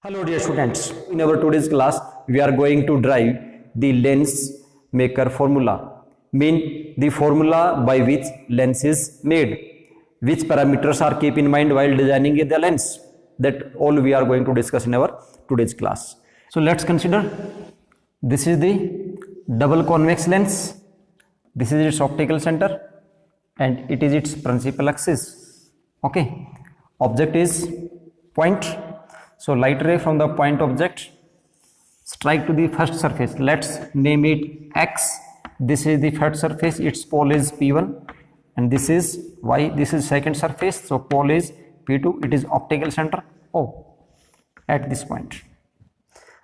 Hello dear students, in our today's class we are going to derive the lens maker formula, mean the formula by which lens is made, which parameters are kept in mind while designing the lens. That all we are going to discuss in our today's class. So let's consider, this is the double convex lens, this is its optical center and it is its principal axis. Okay, object is point. So light ray from the point object strike to the first surface. Let's name it X. This is the first surface, its pole is P1 and this is Y. This is second surface, so pole is P2. It is optical center O at this point.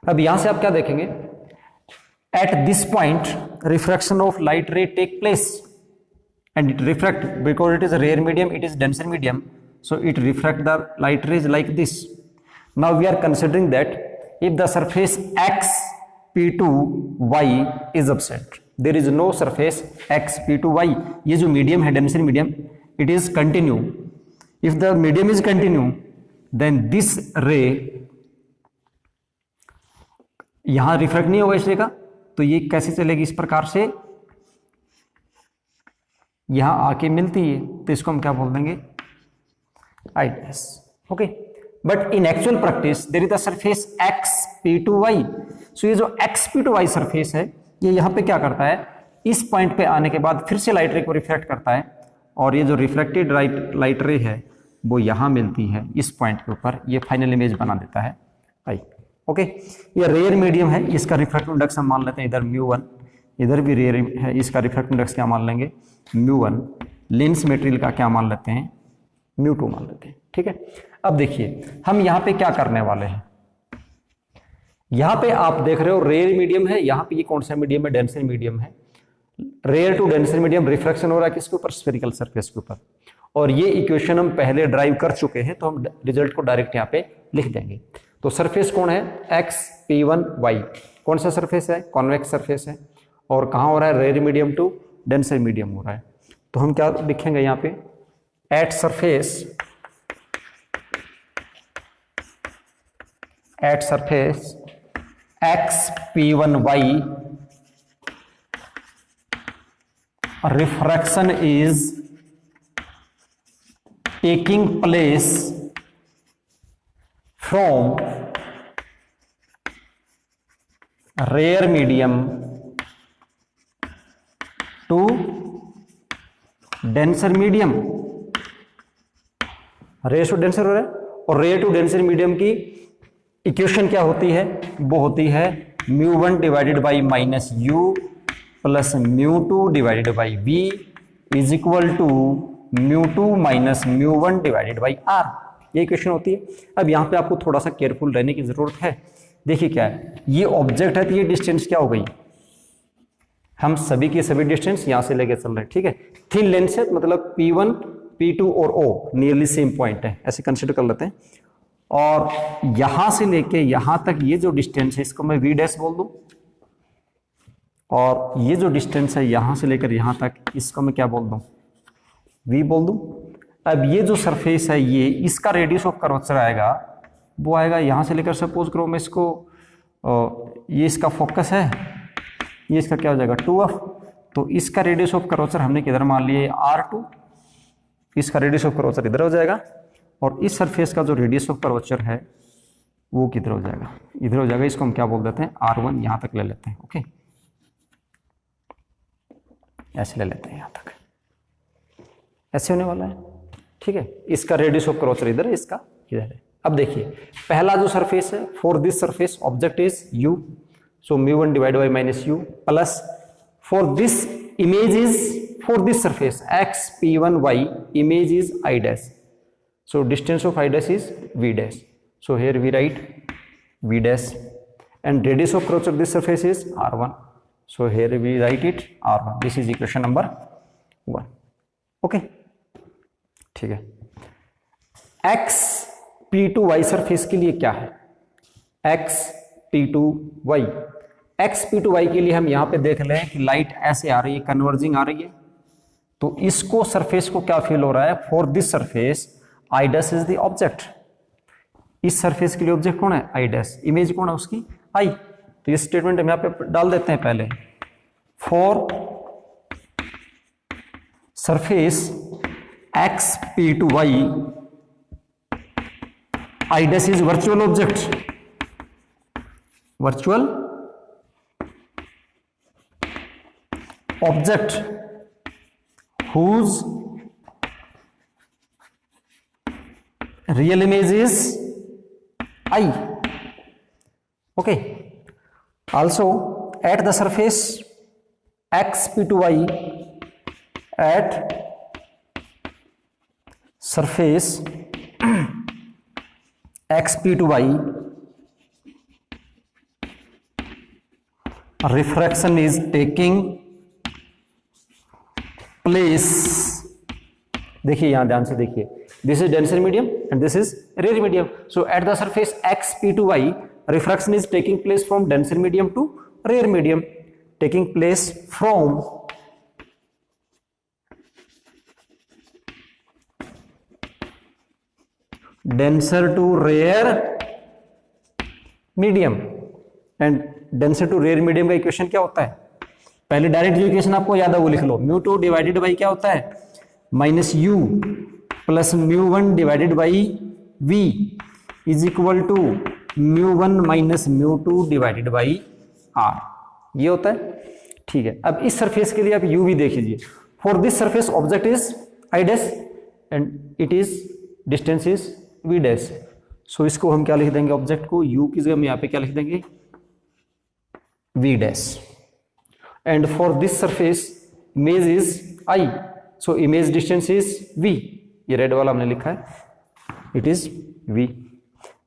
अब यहाँ से आप क्या देखेंगे? At this point, refraction of light ray take place and it refract because it is a rare medium, it is denser medium. So it refract the light rays like this. Now we are considering that if the surface X P2Y is absent, there is no surface X P2Y. ये जो medium है, denser medium, it is continue. If the medium is continue, then this ray यहाँ refract नहीं होगा इस रे का, तो ये कैसे चलेगी? इस प्रकार से यहां आके मिलती है, तो इसको हम क्या बोल देंगे? I dash. Okay, but in actual practice there is the surface X P2Y. So ये जो एक्स P2Y सरफेस है, ये यहां पे क्या करता है? इस पॉइंट पे आने के बाद फिर से लाइट रे को रिफ्लेक्ट करता है और ये जो रिफ्लेक्टेड लाइट रे है वो यहां मिलती है इस पॉइंट के ऊपर, ये फाइनल इमेज बना देता है आई. ओके, ये रेयर मीडियम है, इसका रिफ्रैक्टिव इंडेक्स हम मान लेते हैं इधर μ1, इधर भी रेयर है, इसका रिफ्रैक्टिव इंडेक्स क्या मान लेंगे? μ1. लेंस मटेरियल का क्या मान लेते हैं? μ2 मान लेते हैं. ठीक है, अब देखिए हम यहाँ पे क्या करने वाले हैं. यहाँ पे आप देख रहे हो रेयर मीडियम है, यहाँ पे ये कौन सा मीडियम है? डेंसर मीडियम है. Rare to denser medium refraction हो रहा है किसके ऊपर? स्फेरिकल सरफेस के ऊपर. और ये इक्वेशन हम पहले ड्राइव कर चुके हैं, तो हम रिजल्ट को डायरेक्ट यहाँ पे लिख देंगे. तो सरफेस कौन है? X P1Y. कौन सा सरफेस है? कॉन्वेक्स सरफेस है. और कहाँ हो रहा है? Rare medium to denser medium हो रहा है. तो हम क्या लिखेंगे यहाँ पे? At surface X P1Y refraction is taking place from rare medium to denser medium. Rare to denser हो रहा है, और रेयर टू डेंसर मीडियम की इक्वेशन क्या होती है? वो होती है μ1 divided by minus u plus μ2 divided by v is equal to μ2 minus μ1 divided by r. ये इक्वेशन होती है. अब यहाँ पे आपको थोड़ा सा केयरफुल रहने की जरूरत है. देखिए क्या है, ये ऑब्जेक्ट है तो ये डिस्टेंस क्या हो गई? हम सभी के सभी डिस्टेंस यहाँ से लेके चल रहे हैं. ठीक है, थिन लेंस है मतलब P1 P2 और O नियरली सेम पॉइंट है, ऐसे कंसिडर कर लेते हैं. और यहां से लेके यहां तक ये जो डिस्टेंस है इसको मैं V डैश बोल दूं, और ये जो डिस्टेंस है यहां से लेकर यहां तक इसको मैं क्या बोल दूं? V बोल दूं. अब ये जो सरफेस है ये इसका रेडियस ऑफ कर्वेचर आएगा, वो आएगा यहाँ से लेकर, सपोज करो मैं इसको ये इसका फोकस है, ये इसका क्या हो जाएगा? 2f. तो इसका रेडियस ऑफ कर्वेचर हमने किधर मान लिया? R2. इसका रेडियस ऑफ कर्वेचर इधर हो जाएगा, और इस सरफेस का जो रेडियस ऑफ कर्वेचर है वो किधर हो जाएगा? इधर हो जाएगा. इसको हम क्या बोल देते हैं? R1. यहाँ तक ले लेते हैं. ओके, ऐसे ले लेते हैं, यहाँ तक ऐसे होने वाला है. ठीक है, इसका रेडियस ऑफ कर्वेचर इधर है, इसका इधर है. अब देखिए पहला जो सरफेस है, for this surface object is u, so μ1 divide by minus u plus for this image is, for this surface x P1Y image is I dash, so distance of I dash is v dash. So here we write v dash and radius of curvature this surface is R1, so here we write it R1. This is equation number 1. Okay, ठीक है. X P2Y surface के लिए क्या है? X P2Y. X P2Y के लिए हम यहां पे देख लें कि लाइट ऐसे आ रही है, कन्वर्जिंग आ रही है, तो इसको सरफेस को क्या फील हो रहा है? For this surface I dash is the object. इस सरफेस के लिए ऑब्जेक्ट कौन है, आई डैश, इमेज कौन है उसकी, आई। तो ये स्टेटमेंट हम यहाँ पे डाल देते हैं पहले, for surface X P two Y I dash is virtual object, virtual object whose real image is I. Okay. Also at the surface x p to y, at surface x p to y, refraction is taking place. देखिए यहां ध्यान से देखिए, this is denser medium and this is rare medium. So at the surface X P two Y refraction is taking place from denser medium to rare medium, taking place from denser to rare medium. And denser to rare medium का equation क्या होता है, पहले direct जो equation आपको याद है वो लिख लो, म्यू टू डिवाइडेड बाई क्या होता है, minus u plus mu one divided by v is equal to mu one minus mu two divided by R, ये होता है. ठीक है, अब इस सरफेस के लिए आप यू भी देख लीजिए, for this surface object is I dash and it is distance is v dash. So इसको हम क्या लिख देंगे, ऑब्जेक्ट को यू की जगह हम यहाँ पे क्या लिख देंगे, V dash. And for this surface image is I, so image distance is V, ये रेड वाला हमने लिखा है, it is V,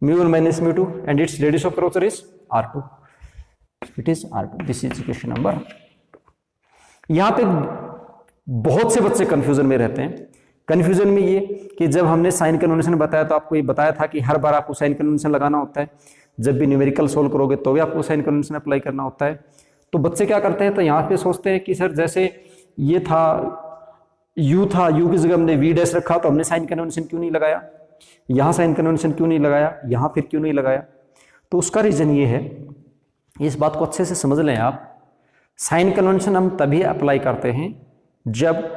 mu1 minus mu2 and its radius of curvature is R2, it is R2. This is equation number. यहाँ पे बहुत से बच्चे कंफ्यूजन में रहते हैं. कंफ्यूजन में ये कि जब हमने साइन कन्वेंशन बताया तो आपको ये बताया था कि हर बार आपको साइन कन्वेंशन लगाना होता है, जब भी न्यूमेरिकल सोल्व करोगे तो भी आपको साइन कन्वेंशन अप्लाई करना होता है. तो बच्चे क्या करते हैं, तो यहाँ पे सोचते हैं कि सर जैसे ये था u था, u की जगह हमने v डैश रखा तो हमने साइन कन्वेंशन क्यों नहीं लगाया, यहाँ साइन कन्वेंशन क्यों नहीं लगाया, यहाँ फिर क्यों नहीं लगाया. तो उसका रीजन ये है, इस बात को अच्छे से समझ लें आप, साइन कन्वेंशन हम तभी अप्लाई करते हैं जब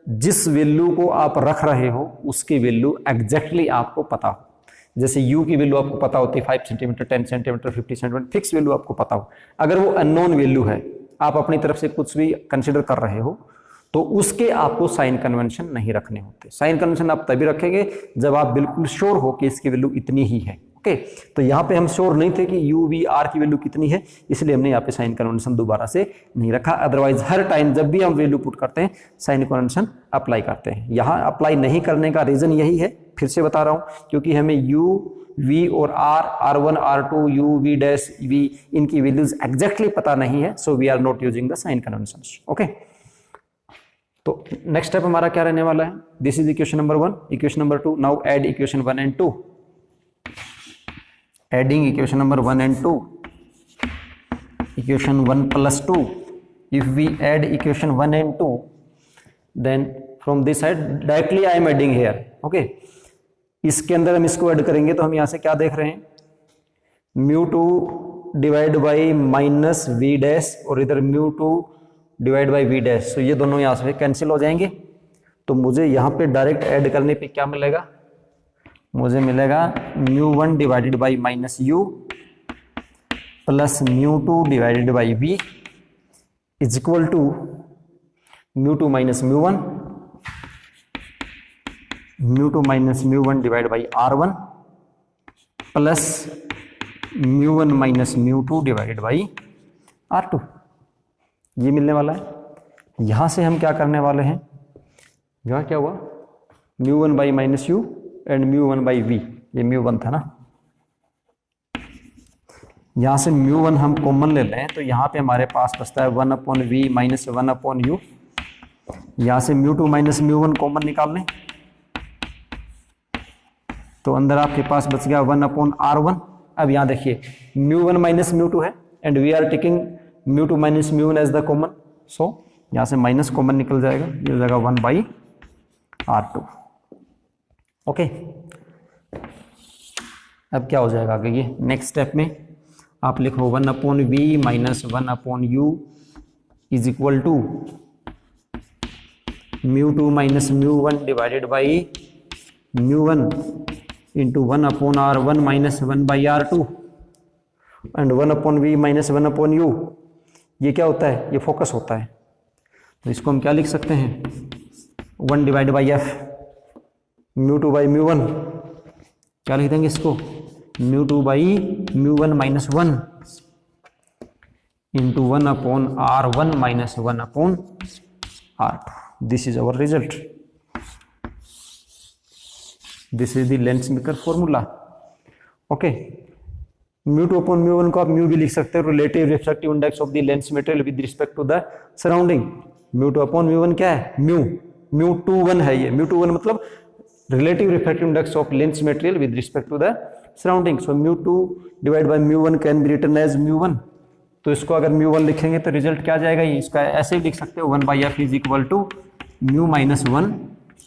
जिस वैल्यू को आप रख रहे हो उसकी वैल्यू एग्जैक्टली आपको पता हो. जैसे u की वैल्यू आपको पता होती है 5 centimetre, 10 centimetre, 50 centimetre, fix value आपको पता हो. अगर वो अननोन वैल्यू है, आप अपनी तरफ से कुछ भी कंसिडर कर रहे हो, तो उसके आपको साइन कन्वेंशन नहीं रखने होते. साइन कन्वेंशन आप तभी रखेंगे जब आप बिल्कुल श्योर हो कि इसकी वैल्यू इतनी ही है. ओके, तो यहाँ पे हम श्योर नहीं थे कि u v r की वैल्यू कितनी है, इसलिए हमने यहाँ पे साइन कन्वेंशन दोबारा से नहीं रखा. अदरवाइज हर टाइम जब भी हम वैल्यू पुट करते हैं साइन कन्वेंशन अप्लाई करते हैं. यहाँ अप्लाई नहीं करने का रीजन यही है, फिर से बता रहा हूँ, क्योंकि हमें u v और r, r1 r2 u v dash v इनकी वैल्यूज एग्जैक्टली पता नहीं है, so we are not using the sign conventions. Okay, तो नेक्स्ट स्टेप हमारा क्या रहने वाला है, this is equation number 1. Equation number 2, now add equation 1 and 2. Adding equation number 1 and 2, equation 1 plus 2. If we add equation 1 and 2, then from this side directly I am adding here. Okay, इसके अंदर हम इसको add करेंगे तो हम यहाँ से क्या देख रहे हैं, mu2 divide by minus V dash और इधर mu2 divide by we dash. तो ये दोनों यहाँ से कैंसिल हो जाएंगे. तो मुझे यहाँ पे डायरेक्ट ऐड करने पे क्या मिलेगा, मुझे मिलेगा mu1 divided by minus u plus mu2 divided by v is equal to mu2 minus mu1, mu2 minus mu1 divide by r1 plus mu1 minus mu2 divided by r2. ये मिलने वाला है. यहां से हम क्या करने वाले हैं, यहाँ क्या हुआ, mu1 by minus u and mu1 by v, ये mu1 था ना, यहां से mu1 हम कॉमन ले लें तो यहाँ पे हमारे पास बचता है 1 upon v minus 1 upon u. यहाँ से mu2 माइनस mu1 कॉमन निकाल लें तो अंदर आपके पास बच गया 1 अपॉन r1. अब यहाँ देखिए mu1 माइनस mu2 है and we are taking mu2 minus mu1 as the common, so यहाँ से माइनस कॉमन निकल जाएगा, ये हो जाएगा 1 बाई r2. ओके, अब क्या हो जाएगा आगे, ये नेक्स्ट स्टेप में आप लिखो 1/v minus 1/u is equal to μ2 minus μ1 divided by μ1 into 1/r1 minus 1/r2 and 1/v minus 1/u। ये क्या होता है, ये फोकस होता है। तो इसको हम क्या लिख सकते हैं, 1 डिवाइड बाई एफ μ2 बाई μ1, क्या लिख देंगे इसको, μ2 by μ1 minus 1 into 1/r1 minus 1/r2। This is our result, this is the lensmaker formula. Okay, μ2 upon μ1 को आप म्यू भी लिख सकते हो, relative refractive index of the lens material with respect to the surrounding. μ2 upon μ1 क्या है, μ21 है, ये μ21 मतलब relative refractive index of lens material with respect to the surrounding. So μ2 divide by μ1 can be written as μ1। तो इसको अगर μ1 लिखेंगे तो रिजल्ट क्या जाएगा, ये इसका ऐसे भी लिख सकते हो 1/f is equal to μ minus 1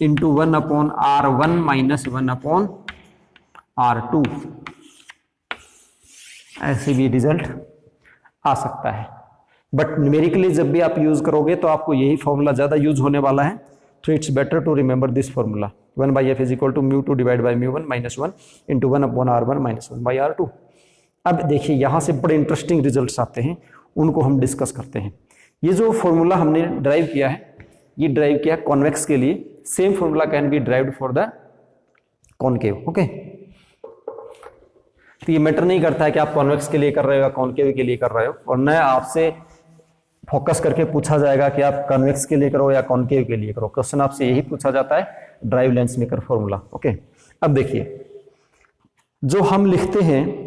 into 1/r1 minus 1/r2। ऐसे भी रिजल्ट आ सकता है, बट न्यूमेरिकली जब भी आप यूज करोगे तो आपको यही फॉर्मूला ज्यादा यूज होने वाला है। तो it's better to remember this formula 1/f is equal to μ2 divide by μ1 minus 1 into 1/r1 minus 1/r2। अब देखिए यहाँ से बड़े इंटरेस्टिंग रिजल्ट्स आते हैं, उनको हम डिस्कस करते हैं। ये जो फॉर्मूला हमने ड्राइव किया है, ये ड्राइव किया कॉन्वेक्स के लिए, same formula can be derived for the concave. Okay, तो ये मैटर नहीं करता है कि आप कॉन्वेक्स के लिए कर रहे हो या कॉनकेव के लिए कर रहे हो, और न आपसे फोकस करके पूछा जाएगा कि आप कॉन्वेक्स के लिए करो या कॉनकेव के लिए करो। क्वेश्चन आपसे यही पूछा जाता है, derive lens maker formula. Okay, अब देखिए जो हम लिखते हैं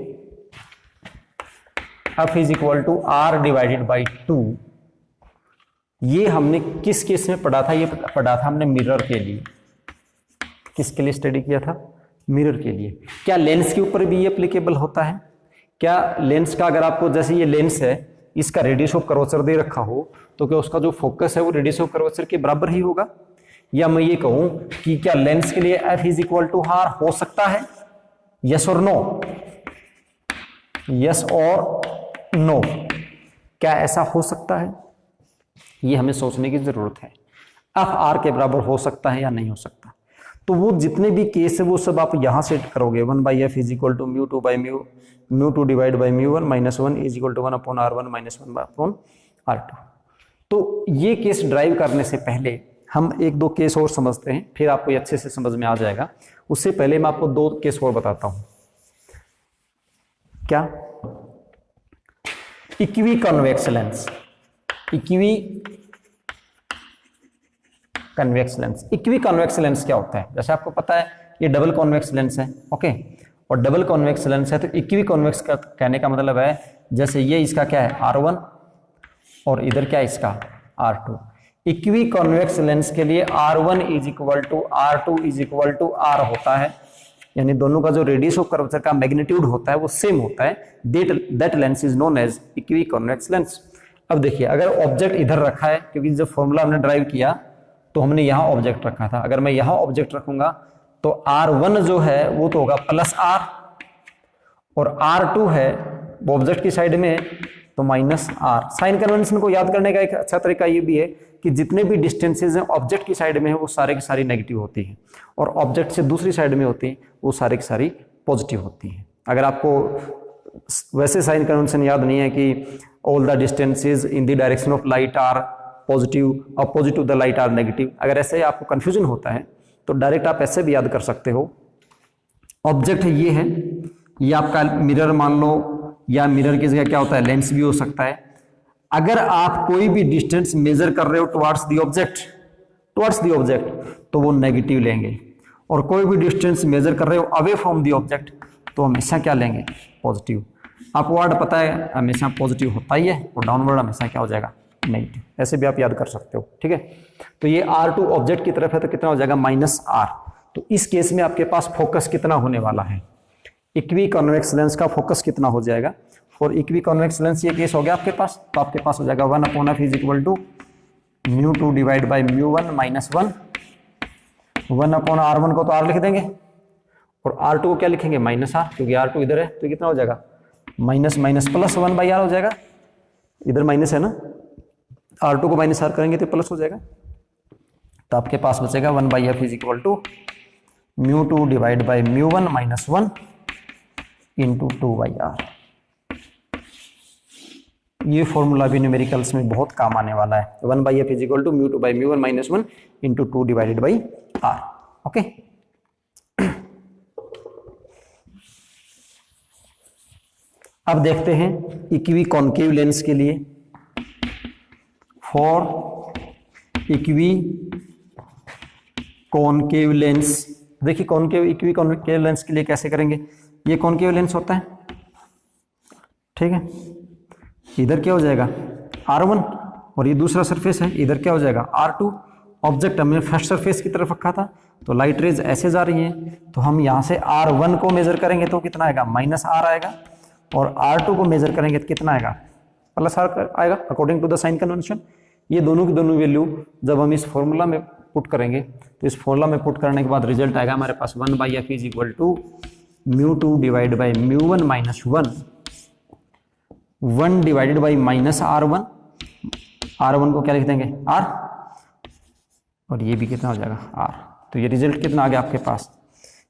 F is equal to R divided by 2, ये हमने किस केस में पढ़ा था, ये पढ़ा था हमने मिरर के लिए। किसके लिए स्टडी किया था, मिरर के लिए। क्या लेंस के ऊपर भी ये एप्लीकेबल होता है, क्या लेंस का अगर आपको, जैसे ये लेंस है, इसका रेडियस ऑफ कर्वेचर दे रखा हो, तो क्या उसका जो फोकस है वो रेडियस ऑफ कर्वेचर के बराबर ही होगा। या मैं ये कहूं कि क्या लेंस के लिए F is equal to R हो सकता है, यस और नो, यस और नो, क्या ऐसा हो सकता है, ये हमें सोचने की जरूरत है। F R के बराबर हो सकता है या नहीं हो सकता। तो वो जितने भी केस है वो सब आप यहां से करोगे। 1/f is equal to μ2 by μ2 divide by μ1 minus 1 is equal to 1/r1 minus 1/r2। तो ये केस ड्राइव करने से पहले हम एक दो केस और समझते हैं, फिर आपको अच्छे से समझ में आ जाएगा। उससे पहले मैं आपको दो केस और बताता हूं। क्या, equi convex lens, equi convex lens. Equi convex lens क्या होता है, जैसे आपको पता है ये डबल कॉन्वेक्स लेंस है। ओके, और डबल कॉन्वेक्स लेंस है तो इक्वी कॉन्वेक्स का कहने का मतलब है, जैसे ये इसका क्या है R1 और इधर क्या है इसका R2। इक्वी कॉन्वेक्स लेंस के लिए R1 is equal to R2 is equal to R होता है, यानी दोनों का जो रेडियस ऑफ कर्वेचर का मैग्नीट्यूड होता है वो सेम होता है। That lens is known as equiconvex lens. अब देखिए, अगर ऑब्जेक्ट इधर रखा है, क्योंकि जब फॉर्मूला हमने ड्राइव किया तो हमने यहां ऑब्जेक्ट रखा था, अगर मैं यहां ऑब्जेक्ट रखूंगा तो R1 जो है वो तो होगा प्लस R, और R2 है वो ऑब्जेक्ट की साइड में तो माइनस R। साइन कन्वेंशन को याद करने का एक अच्छा तरीका ये भी है कि जितने भी डिस्टेंसेज हैं ऑब्जेक्ट की साइड में है वो सारे की सारी नेगेटिव होती है, और ऑब्जेक्ट से दूसरी साइड में होती है वो सारे की सारी पॉजिटिव होती है। अगर आपको वैसे साइन कन्वेंशन याद नहीं है कि all the distances in the direction of light are positive, opposite to the light are negative, अगर ऐसे आपको कंफ्यूजन होता है तो डायरेक्ट आप ऐसे भी याद कर सकते हो। ऑब्जेक्ट ये है, ये आपका मिरर मान लो, या मिरर की जगह क्या होता है लेंस भी हो सकता है। अगर आप कोई भी डिस्टेंस मेजर कर रहे हो टुवर्ड्स द ऑब्जेक्ट तो वो नेगेटिव लेंगे, और कोई भी डिस्टेंस मेजर कर रहे हो अवे फ्रॉम द ऑब्जेक्ट तो हमेशा क्या लेंगे, पॉजिटिव। अपवर्ड पता है हमेशा पॉजिटिव होता ही है, और डाउनवर्ड हमेशा क्या हो जाएगा, नेगेटिव। ऐसे भी आप याद कर सकते हो, ठीक है। तो ये R2 ऑब्जेक्ट की तरफ है तो कितना हो जाएगा, माइनस R। तो इस केस में आपके पास फोकस कितना होने वाला है, इक्वी कॉन्वेक्स लेंस का फोकस कितना हो जाएगा। फॉर इक्वी कॉन्वेक्स लेंस ये केस हो गया आपके पास, तो आपके पास हो जाएगा 1/f is equal to μ2 divide by μ1 minus 1, 1/r1 को तो R लिख देंगे, और R2 को क्या लिखेंगे माइनस R, क्योंकि R2 इधर है तो कितना हो जाएगा माइनस माइनस प्लस 1/R हो जाएगा, इधर माइनस है ना, R2 को माइनस R करेंगे तो प्लस हो जाएगा, तो आपके पास बचेगा 1/F is equal to μ2 divide by μ1 minus 1 into 2/R। ये फॉर्मूला भी न्यूमेरिकल्स में बहुत काम आने वाला है, 1/F is equal to μ2 by μ1 minus 1 into 2 divided by R। Okay, अब देखते हैं इक्वी कॉन्केव लेंस के लिए। फॉर इक्वी कॉन्केव लेंस, देखिए कॉन्केव इक्वी कॉन्केव लेंस के लिए कैसे करेंगे, ये कॉन्केव लेंस होता है, ठीक है, इधर क्या हो जाएगा R1 और ये दूसरा सरफेस है, इधर क्या हो जाएगा R2। ऑब्जेक्ट हमने फर्स्ट सरफेस की तरफ रखा था तो लाइट रेज ऐसे जा रही है, तो हम यहाँ से R1 को मेजर करेंगे तो कितना आएगा माइनस R आएगा, और R2 को मेजर करेंगे तो कितना आएगा प्लस R आएगा according to the sign convention. ये दोनों की दोनों वैल्यू जब हम इस फॉर्मूला में पुट करेंगे तो इस फॉर्मूला में पुट करने के बाद रिजल्ट आएगा हमारे पास 1/F is equal to μ2 divide by μ1 minus 1 divided by minus R1, R1 को क्या लिख देंगे R, और ये भी कितना हो जाएगा R। तो ये रिजल्ट कितना आ गया आपके पास,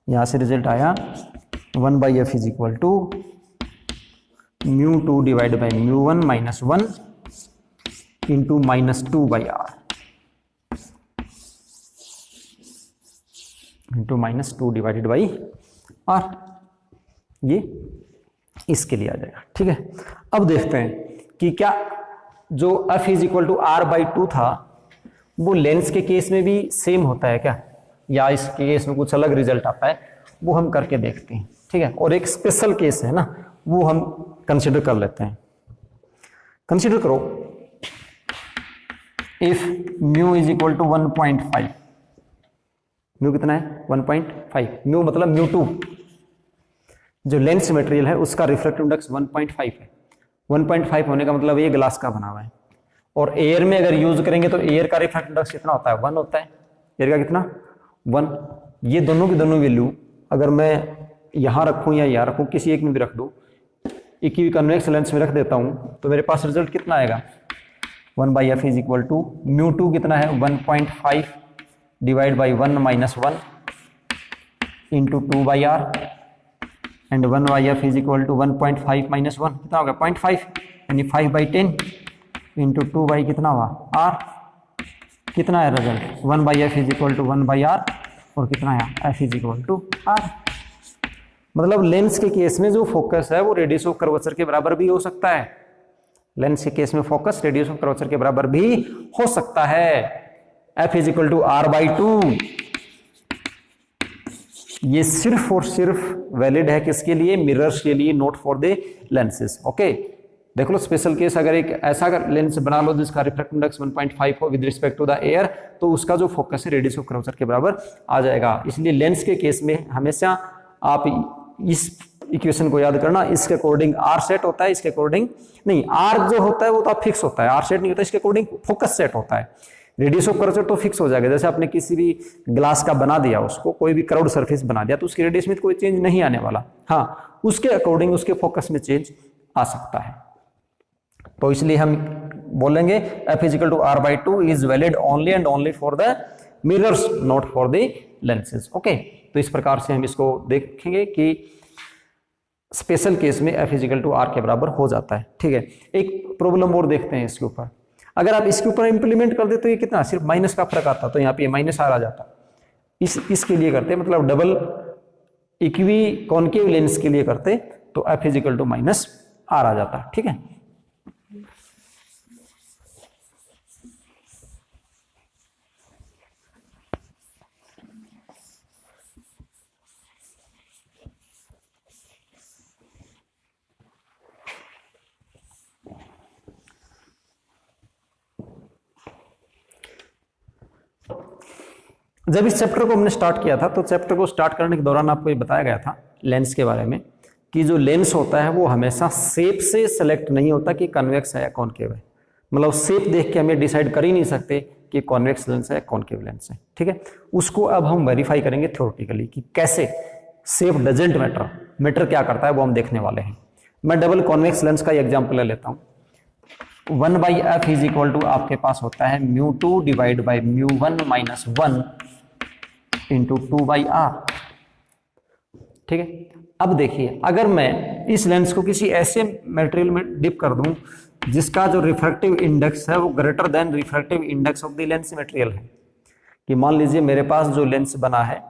यहाँ से रिजल्ट आया 1/F is equal to μ2 divide by μ1 minus 1 into minus 2/R into minus 2 divided by R। ये इसके लिए आ जाएगा, ठीक है। अब देखते हैं कि क्या जो F is equal to R/2 था वो लेंस के केस में भी सेम होता है क्या, या इस केस में कुछ अलग रिजल्ट आता है, वो हम करके देखते हैं, ठीक है। और एक स्पेशल केस है ना, वो हम कंसिडर कर लेते हैं। कंसिडर करो if mu is equal to 1.5, mu कितना है 1.5, म्यू मतलब μ2, जो लेंस मटेरियल है उसका रिफ्रैक्टिव इंडेक्स 1.5 है। 1.5 होने का मतलब ये ग्लास का बना हुआ है, और एयर में अगर यूज करेंगे तो एयर का रिफ्रैक्टिव इंडेक्स कितना होता है 1 होता है, एयर का कितना 1। ये दोनों की दोनों वैल्यू अगर मैं यहाँ रखूँ या यहाँ रखूँ, किसी एक में भी रख दूँ, इक्वी कन्वेक्स लेंस में रख देता हूँ, तो मेरे पास रिजल्ट कितना आएगा 1/F इज इक्वल टू μ2 कितना है 1.5 divide by 1 minus 1 into 2/R, and 1/F is equal to 1.5 minus 1 कितना होगा 0.5, यानी 5/10 इंटू 2 कितना हुआ R। कितना है result 1/F is equal to 1/R, और कितना है F is equal to R। मतलब लेंस के केस में जो फोकस है वो रेडियस ऑफ कर्वेचर के बराबर भी हो सकता है, लेंस के केस में फोकस रेडियस ऑफ कर्वेचर के बराबर भी हो सकता है। F is equal to R/2, ये सिर्फ और सिर्फ वैलिड है किसके लिए, मिरर्स के लिए, not for the lenses. Okay, देख लो स्पेशल केस, अगर एक ऐसा लेंस बना लो जिसका रिफ्रैक्टिव इंडेक्स 1.5 हो with respect to the air, तो उसका जो फोकस है रेडियस ऑफ कर्वेचर के बराबर आ जाएगा। इसलिए लेंस के केस में हमेशा आप इस इक्वेशन को याद करना, इसके अकॉर्डिंग R सेट होता है, इसके अकॉर्डिंग नहीं, R जो होता है वो तो आप फिक्स होता है, R सेट नहीं होता, इसके अकॉर्डिंग फोकस सेट होता है। रेडियस ऑफ कर्वेचर तो फिक्स हो जाएगा, जैसे आपने किसी भी ग्लास का बना दिया, उसको कोई भी कर्व्ड सरफेस बना दिया तो उसकी रेडियस में कोई चेंज नहीं आने वाला, हाँ उसके अकॉर्डिंग उसके फोकस में चेंज आ सकता है। तो इसलिए हम बोलेंगे F is equal to R/2 is valid only and only for the mirrors, not for the lenses. Okay, तो इस प्रकार से हम इसको देखेंगे कि स्पेशल केस में F is equal to R के बराबर हो जाता है, ठीक है। एक प्रॉब्लम और देखते हैं इसके ऊपर, अगर आप इसके ऊपर इंप्लीमेंट कर दे तो ये कितना सिर्फ माइनस का फर्क आता, तो यहाँ पे माइनस R आ जाता। इसके लिए करते मतलब डबल इक्वी कॉन्केव लेंस के लिए करते तो F is equal to minus R आ जाता, ठीक है। जब इस चैप्टर को हमने स्टार्ट किया था तो चैप्टर को स्टार्ट करने के दौरान आपको ये बताया गया था लेंस के बारे में कि जो लेंस होता है वो हमेशा शेप से सेलेक्ट नहीं होता कि कन्वेक्स है या कॉनकेव है। मतलब शेप देख के हमें डिसाइड कर ही नहीं सकते कि कॉन्वेक्स लेंस है या कॉनकेव लेंस है, ठीक है। उसको अब हम वेरीफाई करेंगे थ्योरेटिकली कि कैसे शेप डजेंट मैटर, मैटर क्या करता है वो हम देखने वाले हैं। मैं डबल कॉन्वेक्स लेंस का एग्जांपल ले लेता हूँ। 1/f इज इक्वल टू आपके पास होता है μ2 divide by μ1 minus 1 into 2/r। ठीक है, अब देखिए अगर मैं इस लेंस को किसी ऐसे मटेरियल में डिप कर दूं जिसका जो रिफ्रैक्टिव इंडेक्स है वो greater than refractive index of the lens material है, कि मान लीजिए मेरे पास जो लेंस बना है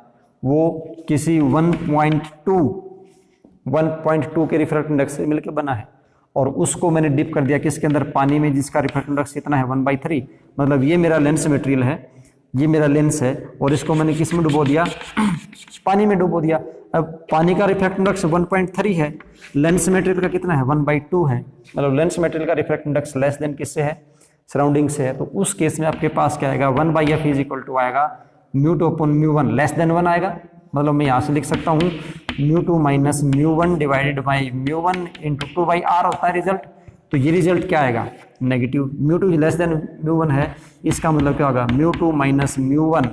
वो किसी 1.2 के रिफ्रैक्टिव इंडेक्स से मिलकर बना है, और उसको मैंने डिप कर दिया किसके अंदर, पानी में, जिसका रिफ्रैक्टिव इंडेक्स कितना है 1/3। मतलब ये मेरा लेंस मटेरियल है, ये मेरा लेंस है, और इसको मैंने किस में डुबो दिया, पानी में डुबो दिया। अब पानी का रिफ्रैक्टिव इंडेक्स 1.3 है, लेंस मटेरियल का कितना है 1/2 है, मतलब लेंस मटेरियल का रिफ्रैक्टिव इंडेक्स लेस देन किससे है, सराउंडिंग से है। तो उस केस में आपके पास क्या आएगा, 1/f इज इक्वल टू आएगा μ2 अपॉन μ1 लेस देन 1 आएगा। मतलब मैं यहाँ से लिख सकता हूँ μ2 minus μ1 divided by μ1 into 2/r होता है रिजल्ट। तो ये रिजल्ट क्या आएगा, नेगेटिव। μ2 लेस देन μ1 है, इसका मतलब क्या होगा, μ2 माइनस μ1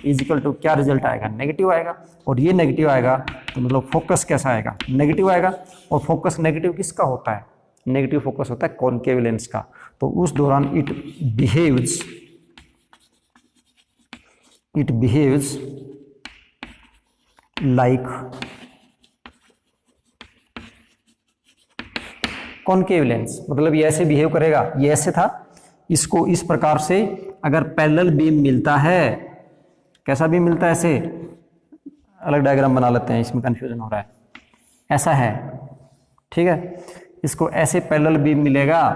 इज इक्वल टू क्या रिजल्ट आएगा, नेगेटिव आएगा। और ये नेगेटिव आएगा तो मतलब फोकस कैसा आएगा, नेगेटिव आएगा। और फोकस नेगेटिव किसका होता है, नेगेटिव फोकस होता है कॉनकेव लेंस का। तो उस दौरान it behaves like concave lens, मतलब ये ऐसे बिहेव करेगा, ये ऐसे था, इसको इस प्रकार से अगर पैरेलल बीम मिलता है, कैसा बीम मिलता है, ऐसे, अलग डायग्राम बना लेते हैं, इसमें कंफ्यूजन हो रहा है, ऐसा है, ठीक है। इसको ऐसे पैरेलल बीम मिलेगा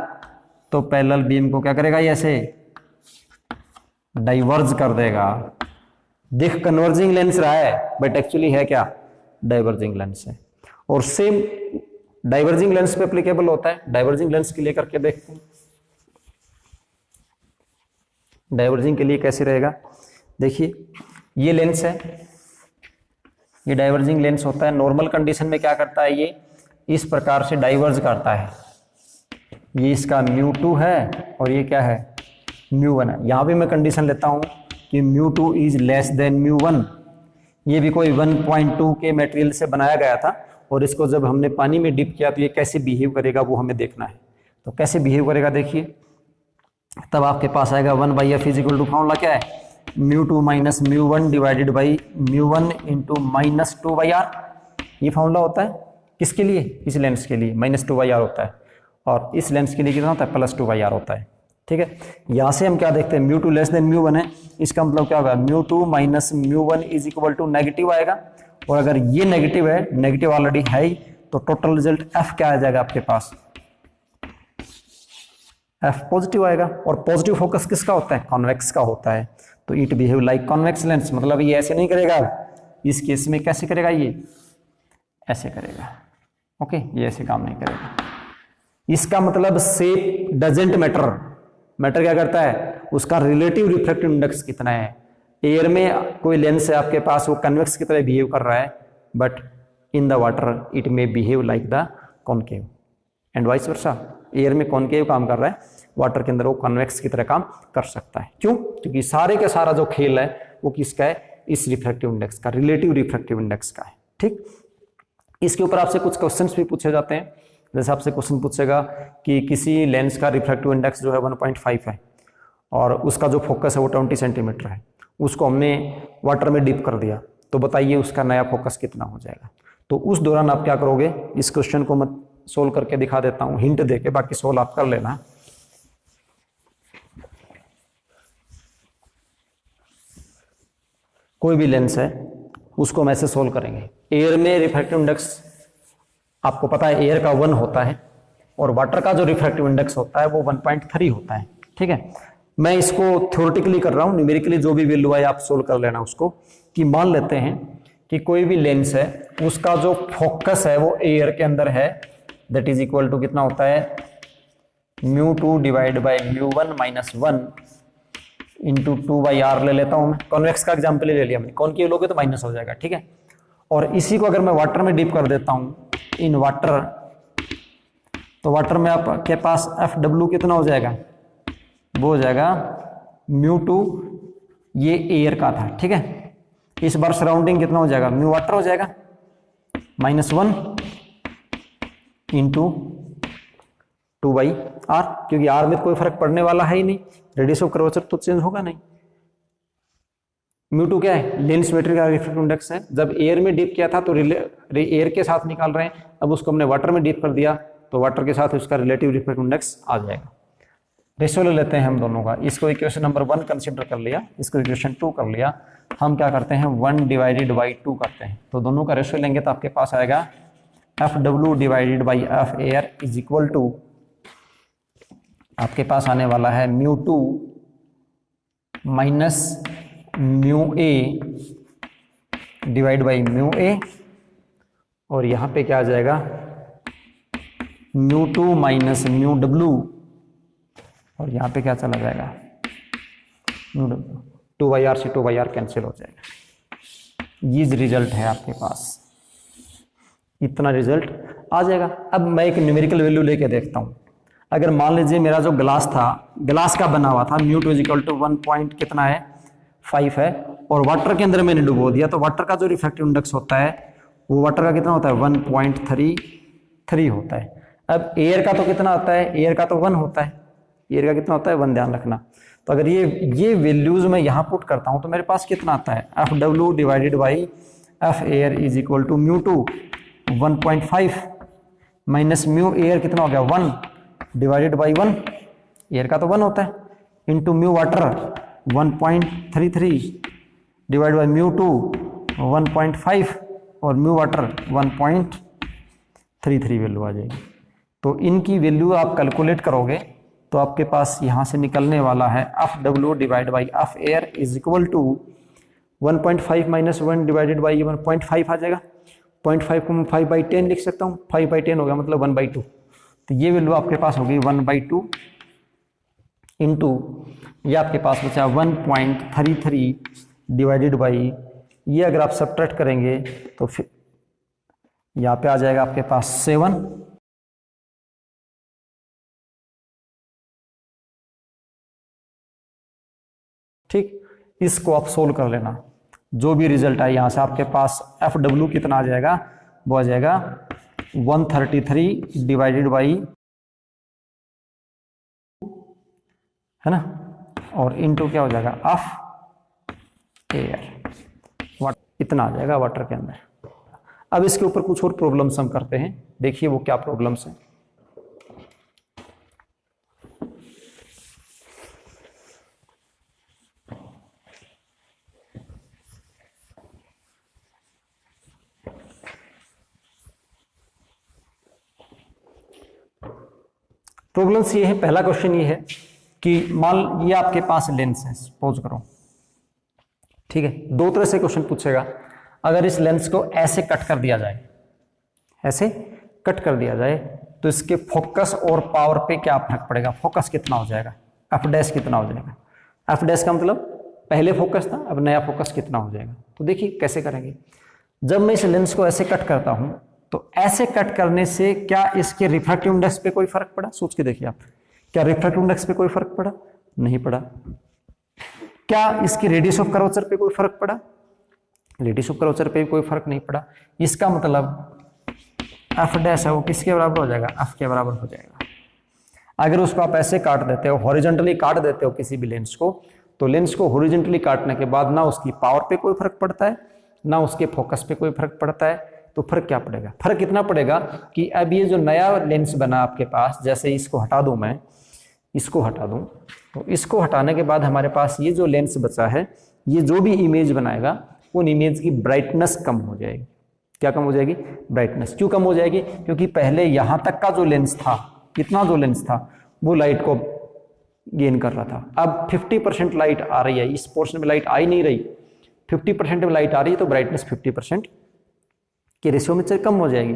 तो पैरेलल बीम को क्या करेगा, ये ऐसे डाइवर्ज कर देगा। दिख कन्वर्जिंग लेंस रहा है बट एक्चुअली है क्या, डाइवर्जिंग लेंस है। और सेम डाइवर्जिंग लेंस पे एप्लीकेबल होता है। डाइवर्जिंग लेंस के लिए करके देखते हैं, डाइवर्जिंग के लिए कैसे रहेगा। देखिए ये लेंस है, ये डाइवर्जिंग लेंस होता है। नॉर्मल कंडीशन में क्या करता है, ये इस प्रकार से डाइवर्ज करता है। ये इसका μ2 है और ये क्या है, μ1 है। यहाँ भी मैं कंडीशन लेता हूँ कि μ2 इज लेस देन μ1। ये भी कोई 1.2 के मटेरियल से बनाया गया था, और इसको जब हमने पानी में डिप किया तो ये कैसे बिहेव करेगा वो हमें देखना है। तो कैसे बिहेव करेगा देखिए, तब आपके पास आएगा 1/f is equal to, formula क्या है, μ2 minus μ1 divided by μ1 into minus 2/r। ये फॉर्मूला होता है किसके लिए, इस लेंस के लिए -2/r होता है, और इस लेंस के लिए कितना होता है, +2/r होता है। ठीक है, यहाँ से हम क्या देखते हैं, μ2 लेस देन μ1 है, इसका मतलब क्या होगा, μ2 minus μ1 is equal to negative आएगा। और अगर ये नेगेटिव है, नेगेटिव ऑलरेडी है ही, तो टोटल रिजल्ट f क्या आ जाएगा आपके पास, f पॉजिटिव आएगा। और पॉजिटिव फोकस किसका होता है, कॉन्वेक्स का होता है। तो it behave like convex lens, मतलब ये ऐसे नहीं करेगा, इस केस में कैसे करेगा, ये ऐसे करेगा। ओके, ये ऐसे काम नहीं करेगा। इसका मतलब शेप डजेंट मैटर, मैटर क्या करता है, उसका रिलेटिव रिफ्रैक्टिव इंडेक्स कितना है। एयर में कोई लेंस है आपके पास, वो कन्वेक्स की तरह बिहेव कर रहा है, but in the water it may behave like the concave and vice versa. Air में कॉनकेव काम कर रहा है, वाटर के अंदर वो कन्वेक्स की तरह काम कर सकता है। क्यों, क्योंकि सारे का सारा जो खेल है वो किसका है, इस रिफ्रैक्टिव इंडेक्स का, रिलेटिव रिफ्रैक्टिव इंडेक्स का है। ठीक, इसके ऊपर आपसे कुछ क्वेश्चंस भी पूछे जाते हैं। जैसे आपसे क्वेश्चन पूछेगा कि किसी लेंस का रिफ्रैक्टिव इंडेक्स जो है 1.5 है और उसका जो फोकस है वो 20 सेंटीमीटर है, उसको हमने वाटर में डिप कर दिया, तो बताइए उसका नया फोकस कितना हो जाएगा। तो उस दौरान आप क्या करोगे, इस क्वेश्चन को मैं सोल्व करके दिखा देता हूँ, हिंट देके, बाकी सोल्व आप कर लेना। कोई भी लेंस है उसको हम ऐसे सोल्व करेंगे। एयर में रिफ्रैक्टिव इंडेक्स आपको पता है एयर का 1 होता है, और वाटर का जो रिफ्रैक्टिव इंडेक्स होता है वो 1.3 होता है। ठीक है, मैं इसको थ्योरेटिकली कर रहा हूँ, न्यूमेरिकली जो भी वैल्यू है आप सोल्व कर लेना उसको। कि मान लेते हैं कि कोई भी लेंस है, उसका जो फोकस है वो एयर के अंदर है, दैट इज इक्वल टू कितना होता है, μ2 divide by μ1 minus 1 into 2/r ले लेता हूँ मैं। कॉन्वेक्स का एग्जाम्पल ले लिया मैंने, कॉनकेव लोगे तो माइनस हो जाएगा। ठीक है, और इसी को अगर मैं वाटर में डिप कर देता हूँ, इन वाटर, तो वाटर में आपके पास FW कितना हो जाएगा, वो हो जाएगा μ2, ये एयर का था। ठीक है, इस बार सराउंडिंग कितना हो जाएगा, म्यू वाटर हो जाएगा। -1 इंटू 2/r, क्योंकि r में कोई फर्क पड़ने वाला है ही नहीं, रेडियस ऑफ कर्वेचर तो चेंज होगा नहीं। म्यू टू क्या है, लेंस सिमेट्री का रिफ्रैक्टिव इंडेक्स है। जब एयर में डीप किया था तो एयर के साथ निकाल रहे हैं, अब उसको हमने वाटर में डीप कर दिया तो वाटर के साथ उसका रिलेटिव रिफ्रैक्टिव इंडेक्स आ जाएगा। रेशियो ले लेते हैं हम दोनों का, इसको इक्वेशन नंबर 1 कंसीडर कर लिया, इसको इक्वेशन 2 कर लिया। हम क्या करते हैं 1/2 करते हैं, तो दोनों का रेशियो लेंगे तो आपके पास आएगा FW/F air is equal to, आपके पास आने वाला है μ2 minus μA divide by μA, और यहाँ पे क्या आ जाएगा μ2 माइनस μW, और यहाँ पे क्या चला जाएगा μW, 2/r से 2/r कैंसिल हो जाएगा। ये रिजल्ट है आपके पास, इतना रिजल्ट आ जाएगा। अब मैं एक न्यूमेरिकल वैल्यू लेके देखता हूँ। अगर मान लीजिए मेरा जो ग्लास था, ग्लास का बना हुआ था, μ2 इक्वल टू 1 पॉइंट कितना है 5 है, और वाटर के अंदर मैंने डुबो दिया, तो वाटर का जो रिफ्रैक्टिव इंडेक्स होता है वो वाटर का कितना होता है 1.33 होता है। अब एयर का तो कितना होता है, एयर का तो 1 होता है, एयर का कितना होता है 1, ध्यान रखना। तो अगर ये वैल्यूज मैं यहाँ पुट करता हूँ तो मेरे पास कितना आता है FW/F air is equal to μ2 1.5 minus mu air कितना हो गया 1 डिवाइडेड बाई 1, एयर का तो 1 होता है, into mu water 1.33 divide by μ2 1.5 और म्यू वाटर 1.33 वैल्यू आ जाएगी। तो इनकी वैल्यू आप कैलकुलेट करोगे तो आपके पास यहाँ से निकलने वाला है FW/F air is equal to 1.5 minus 1 divided by 1.5 आ जाएगा। 0.5 को मैं 5/10 लिख सकता हूँ, 5/10 हो गया मतलब 1/2। तो ये वैल्यू आपके पास होगी 1/2 इंटू ये आपके पास बचा 1.33 डिवाइडेड बाई, ये अगर आप सब्ट्रैक्ट करेंगे तो फिर यहाँ पे आ जाएगा आपके पास 7। ठीक, इसको आप सोल्व कर लेना, जो भी रिजल्ट आए यहाँ से आपके पास FW कितना आ जाएगा, वो आ जाएगा 133 डिवाइडेड बाई, है ना, और इनटू क्या हो जाएगा F एयर, इतना आ जाएगा वाटर के अंदर। अब इसके ऊपर कुछ और प्रॉब्लम्स हम करते हैं, देखिए वो क्या प्रॉब्लम्स हैं। प्रॉब्लम्स ये है, पहला क्वेश्चन ये है कि मान ये आपके पास लेंस है, सपोज करो, ठीक है। दो तरह से क्वेश्चन पूछेगा। अगर इस लेंस को ऐसे कट कर दिया जाए, ऐसे कट कर दिया जाए तो इसके फोकस और पावर पे क्या फर्क पड़ेगा, फोकस कितना हो जाएगा, एफ डैश कितना हो जाएगा। एफ डैश का मतलब पहले फोकस था, अब नया फोकस कितना हो जाएगा। तो देखिए कैसे करेंगे। जब मैं इस लेंस को ऐसे कट करता हूं तो ऐसे कट करने से क्या इसके रिफ्रैक्टिव इंडेक्स पे कोई फर्क पड़ा, सोच के देखिए आप, क्या रिफ्रैक्टिव इंडेक्स पे कोई फर्क पड़ा, नहीं पड़ा। क्या इसकी रेडियस ऑफ कर्वेचर पे कोई फर्क पड़ा, रेडियस ऑफ कर्वेचर पे भी कोई फर्क नहीं पड़ा। इसका मतलब एफ डैश है वो किसके बराबर हो जाएगा, एफ के बराबर हो जाएगा। अगर उसको आप ऐसे काट देते हो, हॉरिजॉन्टली काट देते हो किसी भी लेंस को, तो लेंस को हॉरिजॉन्टली काटने के बाद ना उसकी पावर पे कोई फर्क पड़ता है, ना उसके फोकस पे कोई फर्क पड़ता है। तो फर्क क्या पड़ेगा, फर्क इतना पड़ेगा कि अब ये जो नया लेंस बना आपके पास, जैसे इसको हटा दूं मैं, इसको हटा दूं, तो इसको हटाने के बाद हमारे पास ये जो लेंस बचा है, ये जो भी इमेज बनाएगा उन इमेज की ब्राइटनेस कम हो जाएगी। क्या कम हो जाएगी, ब्राइटनेस। क्यों कम हो जाएगी, क्योंकि पहले यहां तक का जो लेंस था, इतना जो लेंस था वो लाइट को गेन कर रहा था। अब 50% लाइट आ रही है, इस पोर्शन में लाइट आ ही नहीं रही, 50% में लाइट आ रही है, तो ब्राइटनेस 50% के रेशियो में से कम हो जाएगी।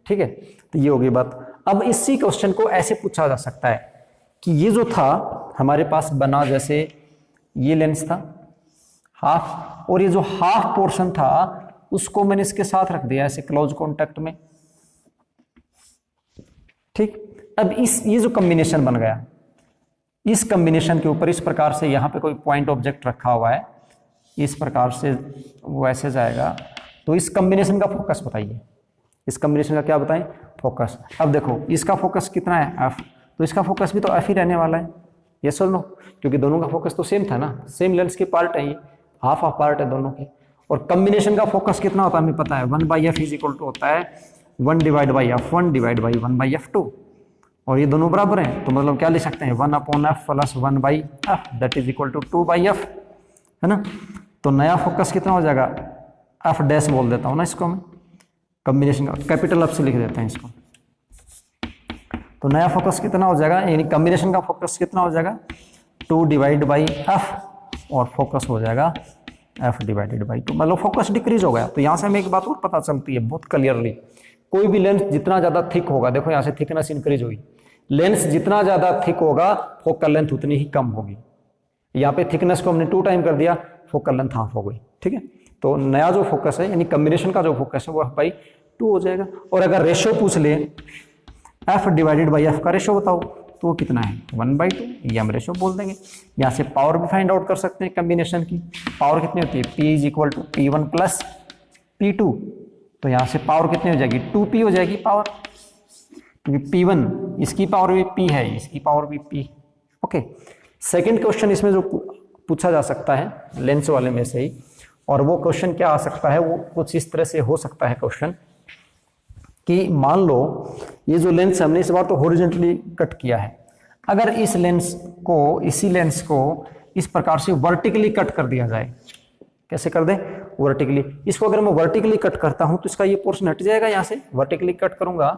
ठीक है, तो ये होगी बात। अब इसी क्वेश्चन को ऐसे पूछा जा सकता है कि ये जो था हमारे पास बना, जैसे ये लेंस था हाफ, और ये जो हाफ पोर्शन था उसको मैंने इसके साथ रख दिया ऐसे क्लोज कॉन्टेक्ट में। ठीक, अब ये जो कॉम्बिनेशन बन गया, इस कॉम्बिनेशन के ऊपर इस प्रकार से यहाँ पे कोई पॉइंट ऑब्जेक्ट रखा हुआ है, इस प्रकार से वो ऐसे जाएगा, तो इस कॉम्बिनेशन का फोकस बताइए, इस कॉम्बिनेशन का क्या बताएं, फोकस। अब देखो इसका फोकस कितना है, एफ, तो इसका फोकस भी तो एफ ही रहने वाला है, यस और नो, क्योंकि दोनों का फोकस तो सेम था ना, सेम लेंस के पार्ट है ये, हाफ हाफ पार्ट है दोनों के। और कॉम्बिनेशन का फोकस कितना होता है हमें पता है, 1/f इज इक्वल टू होता है 1/f1 डिवाइड बाई 1/f2, और ये दोनों बराबर हैं, तो मतलब क्या लिख सकते हैं 1/f plus 1/f that is equal to 2/f, है ना। तो नया फोकस कितना हो जाएगा, एफ डैश बोल देता हूँ ना इसको मैं, कॉम्बिनेशन का कैपिटल एफ से लिख देते हैं इसको। तो नया फोकस कितना हो जाएगा, यानी कॉम्बिनेशन का फोकस कितना हो जाएगा 2/f, और फोकस हो जाएगा f डिवाइडेड बाई 2, मतलब फोकस डिक्रीज हो गया। तो यहाँ से हमें एक बात और पता चलती है बहुत क्लियरली, कोई भी लेंस जितना ज्यादा थिक होगा, देखो यहाँ से थिकनेस इंक्रीज हुई, लेंस जितना ज्यादा थिक होगा फोकल लेंथ उतनी ही कम होगी। यहाँ पे थिकनेस को हमने 2 टाइम कर दिया, फोकल लेंथ हाफ हो गई, ठीक है। तो नया जो फोकस है यानी कॉम्बिनेशन का जो फोकस है वो f/2 हो जाएगा। और अगर रेशियो पूछ ले f डिवाइडेड बाई f का रेशियो बताओ, तो वो कितना है 1/2, ये हम रेशियो बोल देंगे। यहाँ से पावर भी फाइंड आउट कर सकते हैं, कॉम्बिनेशन की पावर कितनी होती है, P is equal to P1 plus P2, तो यहाँ से पावर कितनी हो जाएगी 2P हो जाएगी पावर, क्योंकि P1 इसकी पावर भी P है, इसकी पावर भी P। ओके, सेकेंड क्वेश्चन इसमें जो पूछा जा सकता है लेंस वाले में से ही, और वो क्वेश्चन क्या आ सकता है, वो कुछ इस तरह से हो सकता है क्वेश्चन कि मान लो ये जो लेंस हमने इस बार तो हॉरिजॉन्टली कट किया है, अगर इस लेंस को, इसी लेंस को इस प्रकार से वर्टिकली कट कर दिया जाए, कैसे कर दे, वर्टिकली। इसको अगर मैं वर्टिकली कट करता हूं तो इसका ये पोर्शन हट जाएगा, यहाँ से वर्टिकली कट करूंगा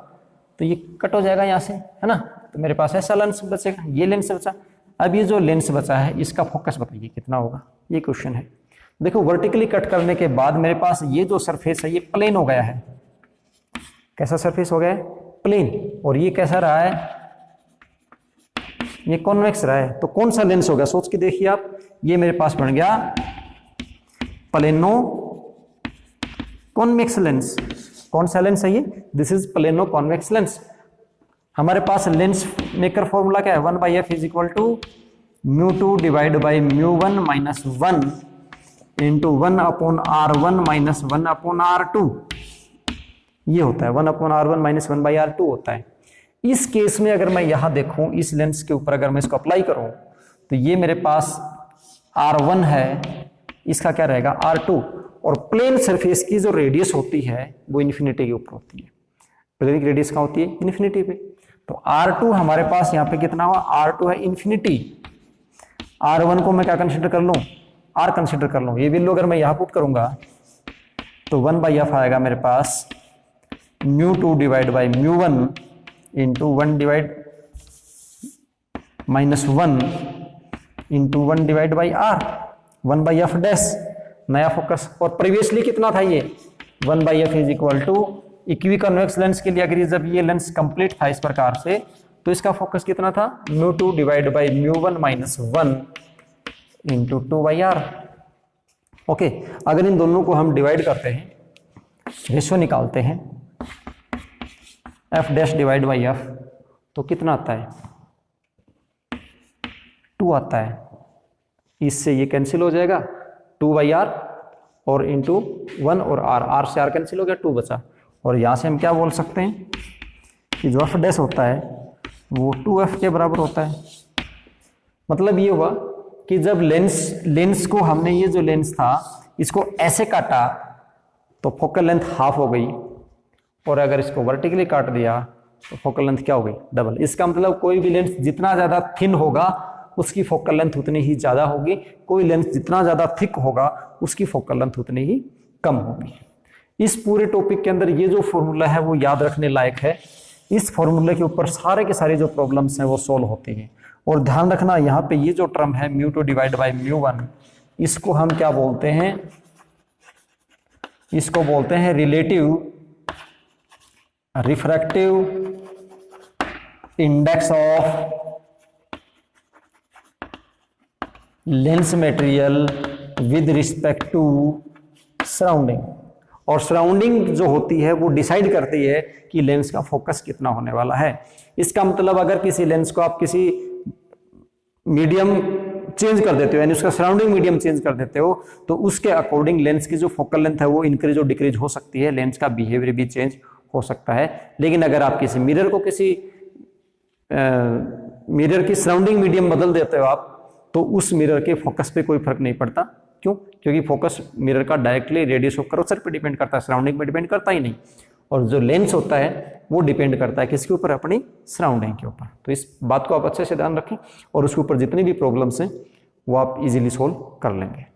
तो ये कट हो जाएगा यहाँ से, है ना। तो मेरे पास ऐसा लेंस बचेगा, ये लेंस बचा। अब ये जो लेंस बचा है इसका फोकस बताइए कितना होगा, ये क्वेश्चन है। देखो वर्टिकली कट करने के बाद मेरे पास ये जो सरफेस है ये प्लेन हो गया है, कैसा सरफेस हो गया है, प्लेन। और ये कैसा रहा है, ये कॉन्वेक्स रहा है। तो कौन सा लेंस हो गया, सोच के देखिए आप, ये मेरे पास बन गया प्लेनो कॉन्वेक्स लेंस। कौन सा लेंस है ये, this is plano convex lens. हमारे पास लेंस मेकर फॉर्मूला क्या है, 1/f is equal to μ2 divide by μ1 minus 1 into 1/r1 minus 1/r2, ये होता है 1/r1 माइनस 1/r2 होता है। इस केस में अगर मैं यहां देखूं, इस लेंस के ऊपर अगर मैं इसको अप्लाई करूं, तो ये मेरे पास r1 है, इसका क्या रहेगा r2, और प्लेन सरफेस की जो रेडियस होती है वो इन्फिनिटी के ऊपर होती है। प्लेन की रेडियस कहाँ होती है, इन्फिनिटी पे। तो r2 हमारे पास यहाँ पे कितना हुआ, r2 है इन्फिनिटी। r1 को मैं क्या कंसिडर कर लूं, r कंसिडर कर लूं। ये वैल्यू अगर मैं यहाँ पुट करूंगा तो 1/f आएगा मेरे पास μ2 divide by μ1 into 1 divide minus 1 into 1 divide by r, 1/f dash, नया फोकस। और प्रीवियसली कितना था ये 1/f is equal to equiconvex lens के लिए, अगर जब ये लेंस कंप्लीट था इस प्रकार से, तो इसका फोकस कितना था μ2 divide by μ1 minus 1 into 2/r। Okay, अगर इन दोनों को हम डिवाइड करते हैं, रेशियो निकालते हैं f dash divide by f, तो कितना आता है 2 आता है। इससे ये कैंसिल हो जाएगा 2/r और इंटू 1 और r से r कैंसिल हो गया, 2 बचा। और यहाँ से हम क्या बोल सकते हैं कि जो f डैश होता है वो 2f के बराबर होता है। मतलब ये हुआ कि जब लेंस को हमने, ये जो लेंस था इसको ऐसे काटा तो फोकल लेंथ हाफ हो गई, और अगर इसको वर्टिकली काट दिया तो फोकल लेंथ क्या हो गई, डबल। इसका मतलब कोई भी लेंस जितना ज्यादा थिन होगा उसकी फोकल लेंथ उतनी ही ज्यादा होगी, कोई लेंस जितना ज्यादा थिक होगा उसकी फोकल लेंथ उतनी ही कम होगी। इस पूरे टॉपिक के अंदर ये जो फॉर्मूला है वो याद रखने लायक है। इस फॉर्मूले के ऊपर सारे के सारे जो प्रॉब्लम्स हैं वो सोल्व होती हैं। और ध्यान रखना यहाँ पे ये जो टर्म है μ2 डिवाइड बाई μ1, इसको हम क्या बोलते हैं, इसको बोलते हैं relative refractive index of lens material with respect to surrounding. और सराउंडिंग जो होती है वो डिसाइड करती है कि लेंस का फोकस कितना होने वाला है। इसका मतलब अगर किसी लेंस को आप किसी मीडियम चेंज कर देते हो, यानी उसका सराउंडिंग मीडियम चेंज कर देते हो, तो उसके अकॉर्डिंग लेंस की जो फोकल लेंथ है वो इंक्रीज और डिक्रीज हो सकती है, लेंस का बिहेवियर भी चेंज हो सकता है। लेकिन अगर आप किसी मिरर को किसी मिरर की सराउंडिंग मीडियम बदल देते हो आप, तो उस मिरर के फोकस पे कोई फर्क नहीं पड़ता। क्यों? क्योंकि फोकस मिरर का डायरेक्टली रेडियस ऑफ कर्वेचर पे डिपेंड करता है, सराउंडिंग पे डिपेंड करता ही नहीं। और जो लेंस होता है वो डिपेंड करता है किसके ऊपर? अपनी सराउंडिंग के ऊपर। तो इस बात को आप अच्छे से ध्यान रखें और उसके ऊपर जितनी भी प्रॉब्लम्स हैं वो आप इजीली सोल्व कर लेंगे।